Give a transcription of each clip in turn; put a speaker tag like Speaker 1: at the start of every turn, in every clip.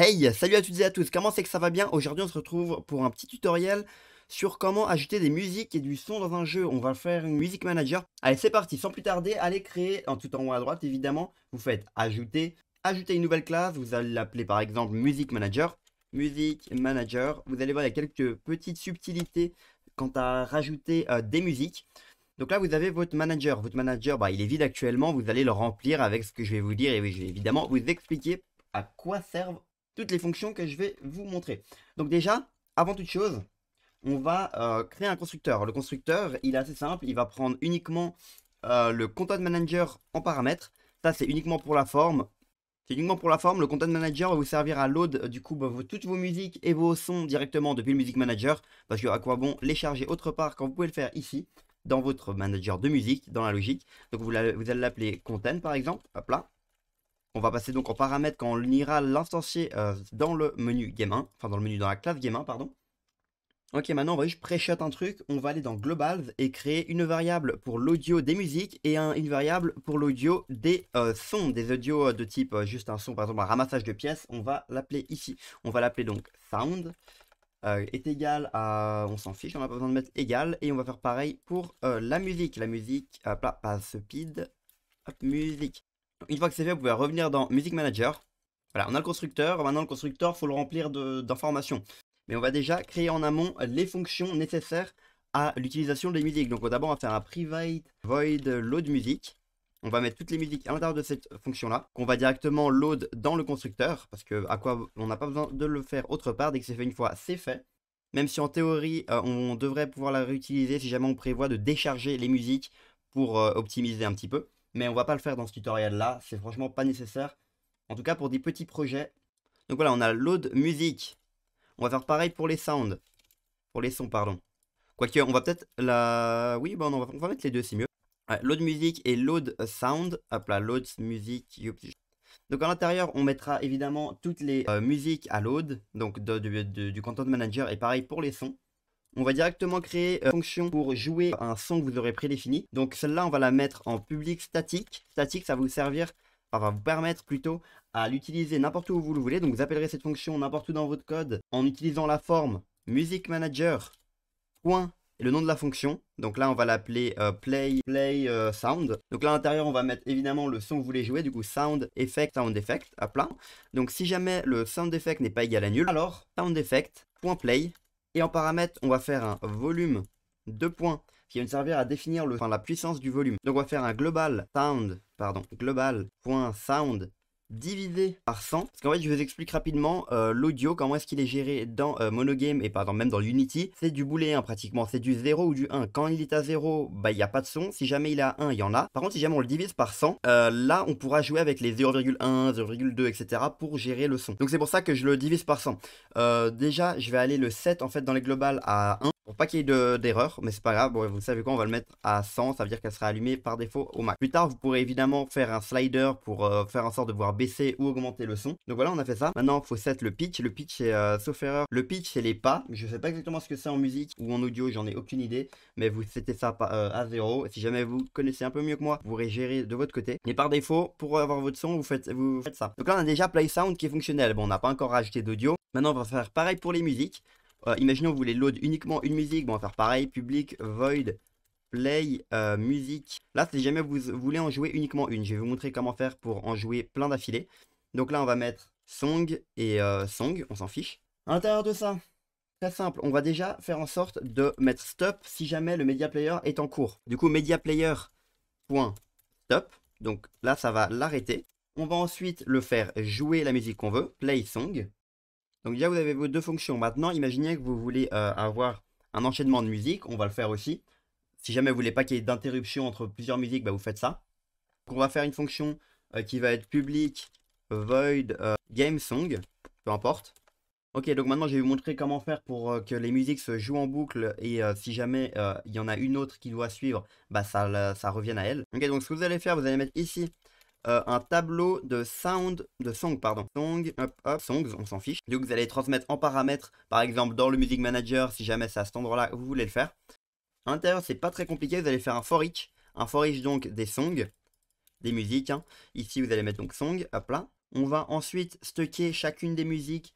Speaker 1: Hey, salut à toutes et à tous, comment c'est que ça va bien? Aujourd'hui on se retrouve pour un petit tutoriel sur comment ajouter des musiques et du son dans un jeu. On va faire une music manager. Allez, c'est parti, sans plus tarder, allez créer, en tout en haut à droite évidemment, vous faites ajouter, ajouter une nouvelle classe, vous allez l'appeler par exemple music manager. Music manager, vous allez voir il y a quelques petites subtilités quant à rajouter des musiques. Donc là vous avez votre manager bah, il est vide actuellement, vous allez le remplir avec ce que je vais vous dire et je vais évidemment vous expliquer à quoi servent toutes les fonctions que je vais vous montrer. Donc déjà, avant toute chose, on va créer un constructeur. Le constructeur, il est assez simple, il va prendre uniquement le content manager en paramètre. Ça, c'est uniquement pour la forme. C'est uniquement pour la forme. Le content manager va vous servir à load du coup toutes vos musiques et vos sons directement depuis le music manager. Parce que à quoi bon les charger autre part quand vous pouvez le faire ici, dans votre manager de musique, dans la logique. Donc vous allez l'appeler content par exemple. Hop là. On va passer donc en paramètre quand on ira l'instancier dans le menu game 1, enfin dans le menu dans la classe game 1, pardon. Ok, maintenant on va juste pré-shot un truc, on va aller dans globals et créer une variable pour l'audio des musiques et une variable pour l'audio des sons, des audios de type juste un son, par exemple un ramassage de pièces, on va l'appeler ici. On va l'appeler donc sound est égal à, on s'en fiche, on n'a pas besoin de mettre égal, et on va faire pareil pour la musique. La musique, hop là, pas speed, hop, musique. Une fois que c'est fait, vous pouvez revenir dans Music Manager. Voilà, on a le constructeur. Maintenant, le constructeur, il faut le remplir d'informations. Mais on va déjà créer en amont les fonctions nécessaires à l'utilisation des musiques. Donc d'abord, on va faire un private void load music. On va mettre toutes les musiques à l'intérieur de cette fonction-là, qu'on va directement load dans le constructeur, parce que on n'a pas besoin de le faire autre part. Dès que c'est fait une fois, c'est fait. Même si en théorie, on devrait pouvoir la réutiliser si jamais on prévoit de décharger les musiques pour optimiser un petit peu. Mais on va pas le faire dans ce tutoriel là, c'est franchement pas nécessaire. En tout cas pour des petits projets. Donc voilà, on a load musique. On va faire pareil pour les sounds. Pour les sons, pardon. Quoique, on va peut-être la... Oui, bon, on va mettre les deux, c'est mieux. Ouais, load musique et load sound. Hop là, load musique. Donc à l'intérieur, on mettra évidemment toutes les musiques à load. Donc du content manager et pareil pour les sons. On va directement créer une fonction pour jouer un son que vous aurez prédéfini. Donc celle-là, on va la mettre en public statique. Statique, ça va vous servir, enfin, va vous permettre plutôt à l'utiliser n'importe où vous le voulez. Donc vous appellerez cette fonction n'importe où dans votre code en utilisant la forme music manager point et le nom de la fonction. Donc là, on va l'appeler play sound. Donc là, à l'intérieur, on va mettre évidemment le son que vous voulez jouer. Du coup, sound effect, à plat. Donc si jamais le sound effect n'est pas égal à nul, alors sound effect.play. Et en paramètre, on va faire un volume de points qui va nous servir à définir la puissance du volume. Donc on va faire un global.sound divisé par 100. Parce qu'en fait, je vous explique rapidement l'audio, comment est-ce qu'il est géré dans Monogame et par exemple même dans l'Unity. C'est du booléen pratiquement, c'est du 0 ou du 1. Quand il est à 0, bah il n'y a pas de son. Si jamais il est à 1, il y en a. Par contre, si jamais on le divise par 100, là on pourra jouer avec les 0,1, 0,2, etc. pour gérer le son. Donc c'est pour ça que je le divise par 100. Déjà, je vais aller le set en fait dans les globales à 1. Pour pas qu'il y ait d'erreur, mais c'est pas grave, bon, vous savez quoi, on va le mettre à 100, ça veut dire qu'elle sera allumée par défaut au max. Plus tard, vous pourrez évidemment faire un slider pour faire en sorte de pouvoir baisser ou augmenter le son. Donc voilà, on a fait ça. Maintenant, il faut set le pitch. Le pitch, c'est, sauf erreur, le pitch, c'est les pas. Je sais pas exactement ce que c'est en musique ou en audio, j'en ai aucune idée, mais vous setez ça à 0. Si jamais vous connaissez un peu mieux que moi, vous pourrez gérer de votre côté. Mais par défaut, pour avoir votre son, vous faites ça. Donc là, on a déjà play sound qui est fonctionnel. Bon, on n'a pas encore rajouté d'audio. Maintenant, on va faire pareil pour les musiques. Imaginons que vous voulez load uniquement une musique, bon, on va faire pareil, public void play musique. Là, si jamais vous voulez en jouer uniquement une, je vais vous montrer comment faire pour en jouer plein d'affilée. Donc là, on va mettre song et song, on s'en fiche. À l'intérieur de ça, très simple, on va déjà faire en sorte de mettre stop si jamais le media player est en cours. Du coup, media player.stop, donc là, ça va l'arrêter. On va ensuite le faire jouer la musique qu'on veut, play song. Donc déjà, vous avez vos deux fonctions. Maintenant, imaginez que vous voulez avoir un enchaînement de musique. On va le faire aussi. Si jamais vous voulez pas qu'il y ait d'interruption entre plusieurs musiques, bah, vous faites ça. Donc on va faire une fonction qui va être public void game song, peu importe. Ok, donc maintenant je vais vous montrer comment faire pour que les musiques se jouent en boucle et si jamais il y en a une autre qui doit suivre, bah ça revienne à elle. Ok, donc ce que vous allez faire, vous allez mettre ici un tableau de song, pardon. Song, hop, hop, songs, on s'en fiche. Donc vous allez transmettre en paramètres, par exemple dans le Music Manager, si jamais c'est à cet endroit-là que vous voulez le faire. À l'intérieur, c'est pas très compliqué, vous allez faire un for each. Un for each donc des songs, des musiques. Hein. Ici, vous allez mettre donc song, hop là. On va ensuite stocker chacune des musiques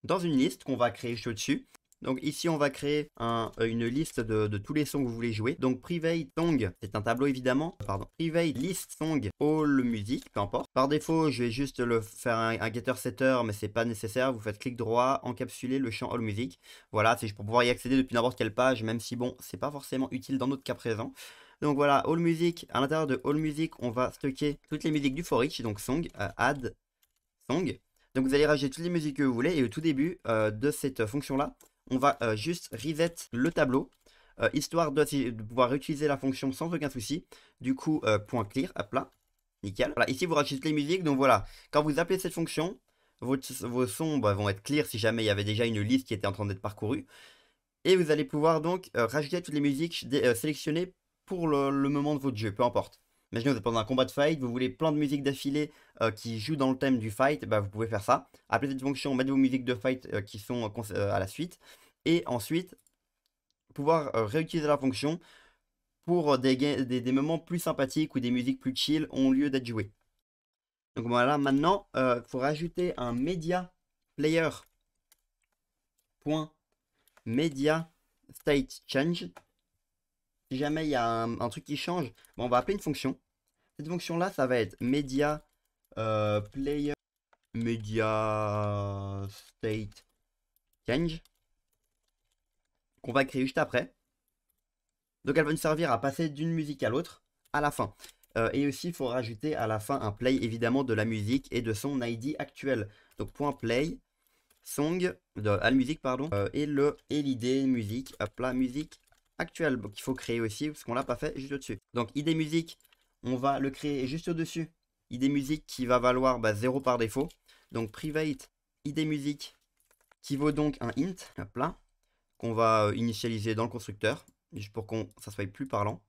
Speaker 1: dans une liste qu'on va créer juste au-dessus. Donc ici, on va créer une liste de tous les sons que vous voulez jouer. Donc private song, c'est un tableau évidemment. Pardon. Private list song all music, peu importe. Par défaut, je vais juste le faire un getter setter, mais c'est pas nécessaire. Vous faites clic droit, encapsuler le champ all music. Voilà, c'est juste pour pouvoir y accéder depuis n'importe quelle page, même si bon, c'est pas forcément utile dans notre cas présent. Donc voilà, all music. À l'intérieur de all music, on va stocker toutes les musiques du for each, donc song, add song. Donc vous allez rajouter toutes les musiques que vous voulez et au tout début de cette fonction-là, on va juste reset le tableau, histoire de pouvoir réutiliser la fonction sans aucun souci. Du coup, point clear, hop là, nickel. Voilà, ici vous rajoutez les musiques, donc voilà, quand vous appelez cette fonction, vos sons vont être clear si jamais il y avait déjà une liste qui était en train d'être parcourue. Et vous allez pouvoir donc rajouter toutes les musiques sélectionnées pour le moment de votre jeu, peu importe. Imaginez vous êtes pendant un combat de fight, vous voulez plein de musiques d'affilée qui jouent dans le thème du fight, bah, vous pouvez faire ça. Appelez cette fonction, mettre vos musiques de fight qui sont à la suite. Et ensuite, pouvoir réutiliser la fonction pour des moments plus sympathiques où des musiques plus chill ont lieu d'être jouées. Donc voilà, maintenant, il faut rajouter un media player .media state change. Si jamais il y a un truc qui change, bon, on va appeler une fonction. Cette fonction-là, ça va être media player media state change qu'on va créer juste après. Donc elle va nous servir à passer d'une musique à l'autre à la fin. Et aussi, il faut rajouter à la fin un play évidemment de la musique et de son ID actuel. Donc point play song de musique pardon et l'id musique, hop là, musique actuelle. Donc il faut créer aussi parce qu'on l'a pas fait juste au-dessus. Donc id musique, on va le créer juste au-dessus. id musique qui va valoir 0 par défaut. Donc private id musique qui vaut donc un int, hop là, qu'on va initialiser dans le constructeur, juste pour que ça soit plus parlant.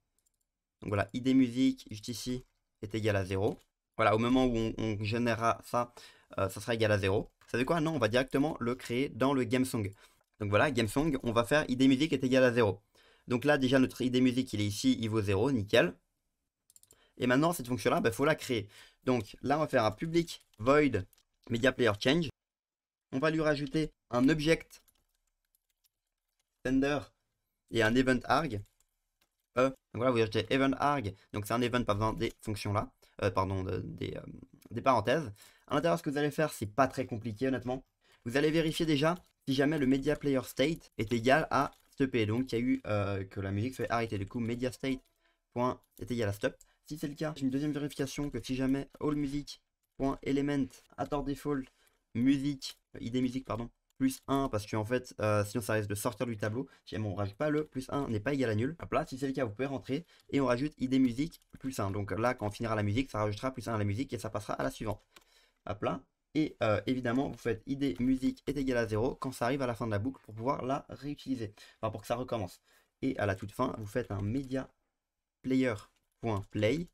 Speaker 1: Donc voilà, id musique, juste ici, est égal à 0. Voilà, au moment où on générera ça, ça sera égal à 0. Vous savez quoi? Non, on va directement le créer dans le GameSong. Donc voilà, GameSong, on va faire id musique est égal à 0. Donc là, déjà, notre id musique, il est ici, il vaut 0, nickel. Et maintenant, cette fonction-là, il faut la créer. Donc là, on va faire un public void media player change. On va lui rajouter un object sender et un event arg. Donc voilà, vous ajoutez event arg, donc c'est un event, pas besoin des fonctions là, pardon, des parenthèses. À l'intérieur, ce que vous allez faire, c'est pas très compliqué honnêtement. Vous allez vérifier déjà si jamais le media player state est égal à stop, donc il y a eu que la musique soit arrêtée. Du coup, media state est égal à stop. Si c'est le cas, j'ai une deuxième vérification que si jamais all music.element attort default music id music pardon plus 1 parce qu'en fait sinon ça risque de sortir du tableau. Si jamais on rajoute pas le plus 1 n'est pas égal à nul. Hop là, si c'est le cas, vous pouvez rentrer et on rajoute id musique plus 1. Donc là, quand on finira la musique, ça rajoutera plus 1 à la musique et ça passera à la suivante. Hop là. Et évidemment, vous faites id musique est égal à 0 quand ça arrive à la fin de la boucle pour pouvoir la réutiliser. Enfin, pour que ça recommence. Et à la toute fin, vous faites un media player.play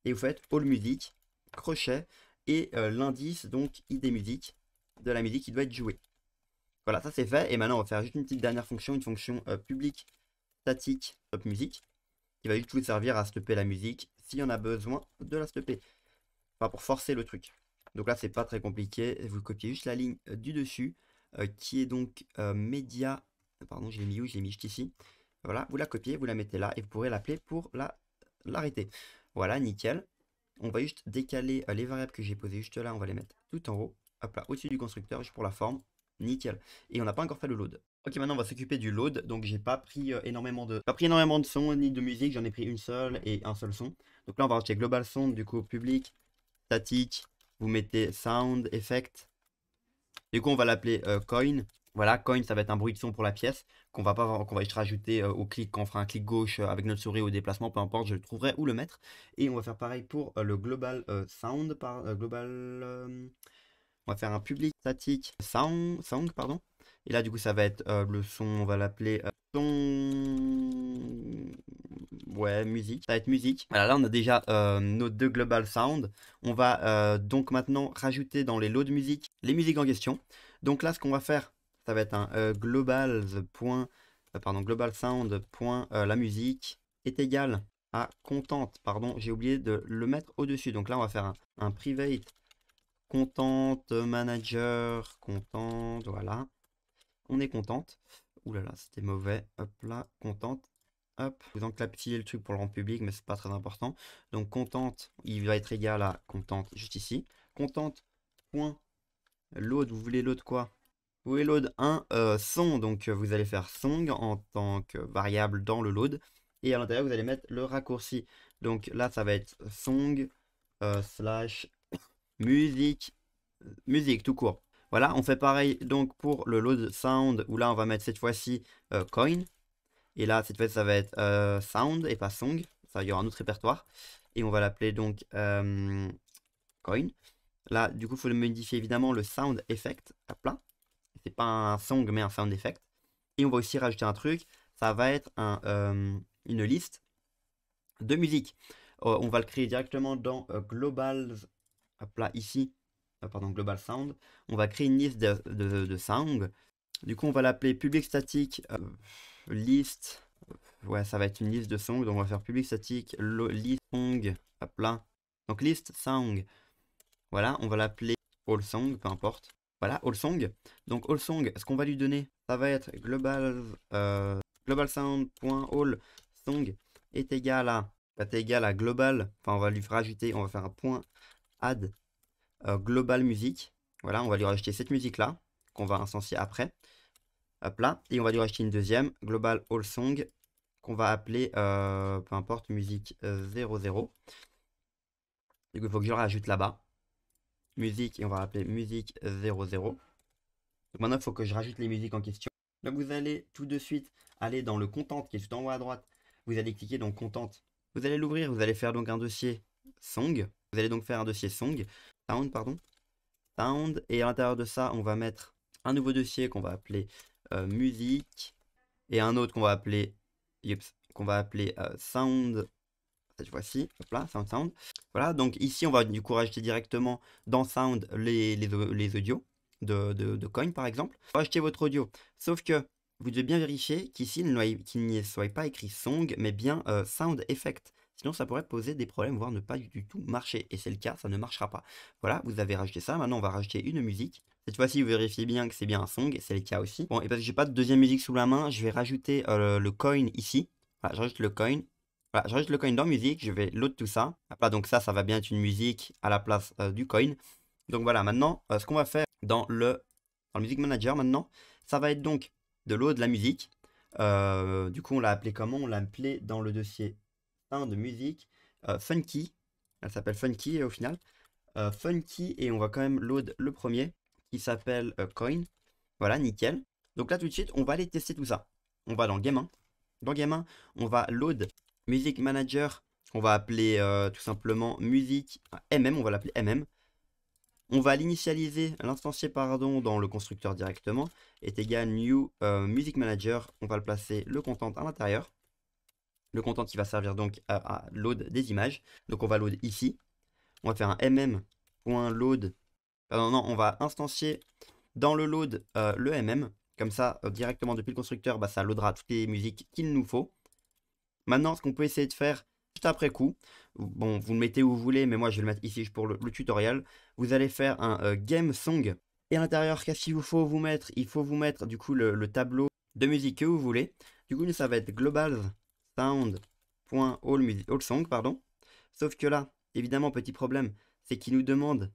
Speaker 1: et vous faites all music, crochet et l'indice, donc id musique de la musique qui doit être jouée. Voilà, ça c'est fait. Et maintenant, on va faire juste une petite dernière fonction, une fonction public statique stop music, qui va juste vous servir à stopper la musique si on a besoin de la stopper. Enfin, pour forcer le truc. Donc là, c'est pas très compliqué. Vous copiez juste la ligne du dessus, qui est donc média. Pardon, je l'ai mis où? Je l'ai mis juste ici. Voilà, vous la copiez, vous la mettez là et vous pourrez l'appeler pour l'arrêter. Voilà, nickel. On va juste décaler les variables que j'ai posées juste là, on va les mettre tout en haut. Hop là, au-dessus du constructeur, juste pour la forme. Nickel. Et on n'a pas encore fait le load. Ok, maintenant on va s'occuper du load. Donc j'ai pas pris énormément de sons ni de musique, j'en ai pris une seule et un seul son. Donc là on va rajouter global sound, du coup public, statique, vous mettez sound, effect. Du coup on va l'appeler coin. Voilà, coin ça va être un bruit de son pour la pièce qu'on va juste rajouter au clic quand on fera un clic gauche avec notre souris au déplacement, peu importe, je le trouverai où le mettre. Et on va faire pareil pour le global sound par on va faire un public statique sound pardon. Et là du coup ça va être le son, on va l'appeler son, ouais, musique, ça va être musique. Voilà, là on a déjà nos deux global sound. On va donc maintenant rajouter dans les lots de musique les musiques en question. Donc là ce qu'on va faire, ça va être un global sound la musique est égal à contente, pardon, j'ai oublié de le mettre au dessus. Donc là on va faire un private content manager, content, voilà. On est contente. Ouh là là, c'était mauvais. Hop là, contente. Hop, vous encapsulez le truc pour le rendre public, mais c'est pas très important. Donc contente, il va être égal à contente juste ici. Contente, point, load, vous voulez load quoi? Vous voulez load un song, donc vous allez faire song en tant que variable dans le load. Et à l'intérieur, vous allez mettre le raccourci. Donc là, ça va être song slash musique, musique tout court. Voilà, on fait pareil donc pour le load sound, où là, on va mettre cette fois-ci coin. Et là, cette fois, ça va être sound et pas song. Ça, il y aura un autre répertoire. Et on va l'appeler donc coin. Là, du coup, il faut le modifier évidemment le sound effect à plat. C'est pas un song, mais un sound effect. Et on va aussi rajouter un truc. Ça va être une liste de musique. On va le créer directement dans global, hop là, ici. Pardon, global sound. On va créer une liste de sound. Du coup, on va l'appeler public static list. Ouais, ça va être une liste de songs. Donc, on va faire public static list song. Hop là. Donc, list song. Voilà, on va l'appeler all song, peu importe. Voilà, all song. Donc, all song, ce qu'on va lui donner, ça va être global sound.all song est égal à global. Enfin, on va lui rajouter, on va faire un point add global music. Voilà, on va lui rajouter cette musique là qu'on va instancier après. Hop là, et on va lui rajouter une deuxième global all song qu'on va appeler peu importe musique 00. Du coup, il faut que je le rajoute là-bas. Musique, et on va appeler musique 00. Donc maintenant, il faut que je rajoute les musiques en question. Donc vous allez tout de suite aller dans le content qui est tout en haut à droite. Vous allez cliquer dans content. Vous allez l'ouvrir, vous allez faire donc un dossier song. Vous allez donc faire un dossier sound, pardon. Sound, et à l'intérieur de ça, on va mettre un nouveau dossier qu'on va appeler musique, et un autre qu'on va appeler, sound, cette fois-ci, hop là, sound. Voilà, donc ici, on va du coup rajouter directement dans sound les audios de coin, par exemple. Rajouter votre audio, sauf que vous devez bien vérifier qu'ici, qu'il n'y soit pas écrit song, mais bien sound effect. Sinon, ça pourrait poser des problèmes, voire ne pas du tout marcher. Et c'est le cas, ça ne marchera pas. Voilà, vous avez rajouté ça. Maintenant, on va rajouter une musique. Cette fois-ci, vous vérifiez bien que c'est bien un song, et c'est le cas aussi. Bon, et parce que j'ai pas de deuxième musique sous la main, je vais rajouter le coin ici. Voilà, je rajoute le coin. Voilà, je rajoute le coin dans musique, je vais load tout ça. Là, donc ça va bien être une musique à la place du coin. Donc voilà, maintenant, ce qu'on va faire dans le Music Manager maintenant, ça va être donc de load la musique. Du coup, on l'a appelé comment? On l'a appelé dans le dossier 1 de musique Funky. Elle s'appelle Funky au final. Funky, et on va quand même load le premier qui s'appelle Coin. Voilà, nickel. Donc là, tout de suite, on va aller tester tout ça. On va dans Game 1. Dans Game 1, on va load Music Manager. On va appeler tout simplement musique MM. On va l'appeler MM. On va l'initialiser, l'instancier pardon, dans le constructeur directement, est égal new music manager. On va le placer le content à l'intérieur. Le content qui va servir donc à load des images. Donc on va load ici. On va faire un mm.load. Non, on va instancier dans le load le mm. Comme ça, directement depuis le constructeur, ça loadera toutes les musiques qu'il nous faut. Maintenant, ce qu'on peut essayer de faire juste après coup, bon, vous le mettez où vous voulez, mais moi je vais le mettre ici pour le tutoriel. Vous allez faire un game song. Et à l'intérieur, qu'est-ce qu'il vous faut vous mettre? Il faut vous mettre du coup le tableau de musique que vous voulez. Du coup, ça va être global sound.all song, pardon. Sauf que là, évidemment, petit problème, c'est qu'il nous demande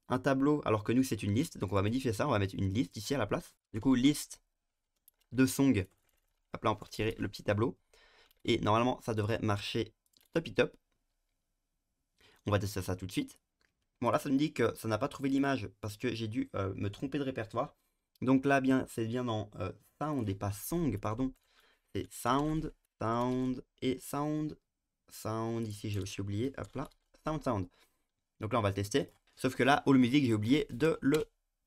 Speaker 1: un tableau alors que nous c'est une liste. Donc on va modifier ça, on va mettre une liste ici à la place. Du coup, liste de song. Hop là, on peut retirer le petit tableau. Et normalement, ça devrait marcher top. On va tester ça tout de suite. Bon, là, ça me dit que ça n'a pas trouvé l'image parce que j'ai dû me tromper de répertoire. Donc là, c'est bien dans sound et pas song, pardon. C'est sound, sound et sound. Sound, ici, j'ai aussi oublié. Hop là, sound. Donc là, on va le tester. Sauf que là, all music, j'ai oublié de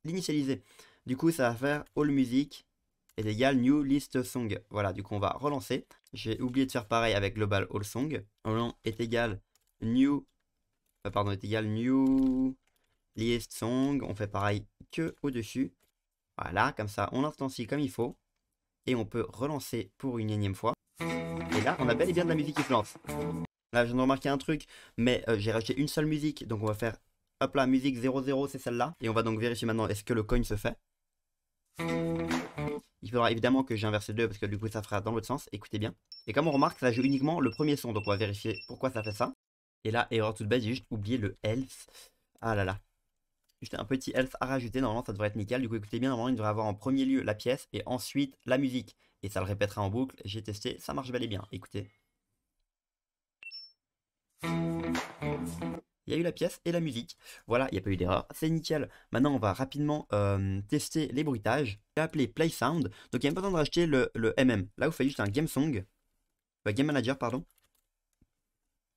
Speaker 1: l'initialiser. Du coup, ça va faire all music est égal new list song. Voilà, du coup, on va relancer. J'ai oublié de faire pareil avec global all song. Est égal new list song. On fait pareil que au-dessus. Voilà, comme ça, on instancie comme il faut. Et on peut relancer pour une énième fois. Et là, on a bel et bien de la musique qui se lance. Là, je viens de remarquer un truc, mais j'ai rajouté une seule musique. Donc, on va faire Hop là, musique 00, c'est celle-là. Et on va donc vérifier maintenant, est-ce que le coin se fait? Il faudra évidemment que j'inverse les deux parce que du coup ça fera dans l'autre sens. Écoutez bien. Et comme on remarque, ça joue uniquement le premier son. Donc on va vérifier pourquoi ça fait ça. Et là, erreur toute bête, j'ai juste oublié le else. Ah là là. Juste un petit else à rajouter. Normalement ça devrait être nickel. Du coup écoutez bien, normalement il devrait avoir en premier lieu la pièce et ensuite la musique. Et ça le répétera en boucle. J'ai testé, ça marche bel et bien. Écoutez. Il y a eu la pièce et la musique. Voilà, il n'y a pas eu d'erreur. C'est nickel. Maintenant, on va rapidement tester les bruitages. Je vais appeler Play Sound. Donc, il n'y a même pas besoin de rajouter le MM. Là, vous faites juste un Game Song. Game Manager, pardon.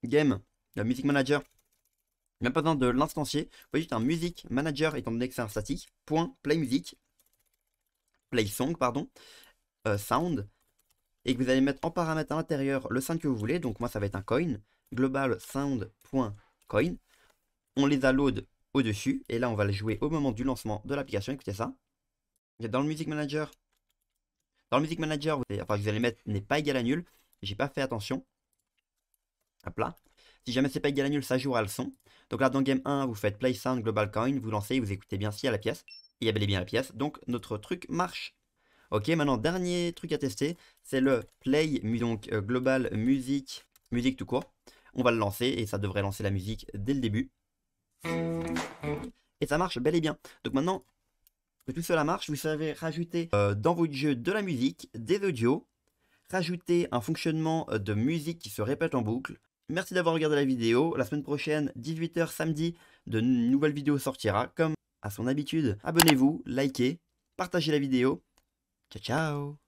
Speaker 1: Game, Music Manager. Il n'y a même pas besoin de l'instancier. Vous faites juste un Music Manager, étant donné que c'est un statique. Point Play Music. Play Song, pardon. Sound. Et que vous allez mettre en paramètre à l'intérieur le sound que vous voulez. Donc, moi, ça va être un coin. Global sound.coin. On les a load au-dessus. Et là, on va le jouer au moment du lancement de l'application. Écoutez ça. Dans le Music Manager. Dans le Music Manager, vous allez mettre n'est pas égal à nul. J'ai pas fait attention. Hop là. Si jamais c'est pas égal à nul, ça jouera le son. Donc là, dans Game 1, vous faites Play Sound Global Coin. Vous lancez, vous écoutez bien s'il y a la pièce. Il y a bel et bien la pièce. Donc, notre truc marche. Ok, maintenant, dernier truc à tester. C'est le Play, donc Global Music tout court. On va le lancer et ça devrait lancer la musique dès le début. Et ça marche bel et bien. Donc maintenant que tout cela marche, vous savez rajouter dans votre jeu de la musique, des audios, rajouter un fonctionnement de musique qui se répète en boucle. Merci d'avoir regardé la vidéo. La semaine prochaine, 18 h samedi, de nouvelles vidéos sortira. Comme à son habitude, abonnez-vous, likez, partagez la vidéo. Ciao ciao.